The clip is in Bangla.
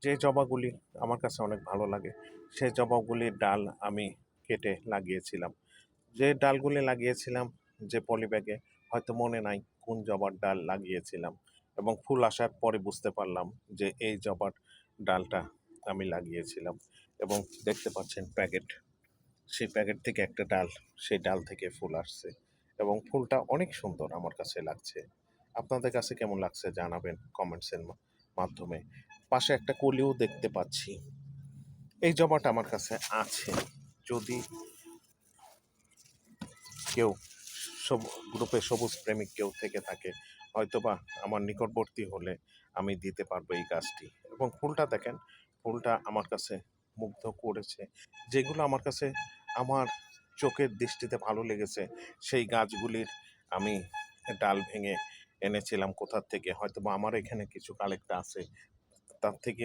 যে জবাগুলি আমার কাছে অনেক ভালো লাগে, সেই জবাগুলির ডাল আমি কেটে লাগিয়েছিলাম। যে ডালগুলি লাগিয়েছিলাম যে পলি ব্যাগে, হয়তো মনে নাই কোন জবার ডাল লাগিয়েছিলাম, এবং ফুল আসার পরে বুঝতে পারলাম যে এই জবার ডালটা আমি লাগিয়েছিলাম। এবং দেখতে পাচ্ছেন প্যাকেট, সেই প্যাকেট থেকে একটা ডাল, সেই ডাল থেকে ফুল আসছে এবং ফুলটা অনেক সুন্দর আমার কাছে লাগছে। আপনাদের কাছে কেমন লাগছে জানাবেন কমেন্টসের মাধ্যমে। পাশে একটা কলিও দেখতে পাচ্ছি। এই জবাটা আমার কাছে আছে, যদি কেউ গ্রুপে সবুজ প্রেমিক কেউ থেকে থাকে, হয়তোবা আমার নিকটবর্তী হলে আমি দিতে পারবো এই গাছটি। এবং ফুলটা দেখেন, ফুলটা আমার কাছে মুগ্ধ করেছে। যেগুলো আমার কাছে আমার চোখের দৃষ্টিতে ভালো লেগেছে, সেই গাছগুলির আমি ডাল ভেঙে এনেছিলাম কোথার থেকে, হয়তোবা আমার এখানে কিছু কালেক্ট আছে, তার থেকে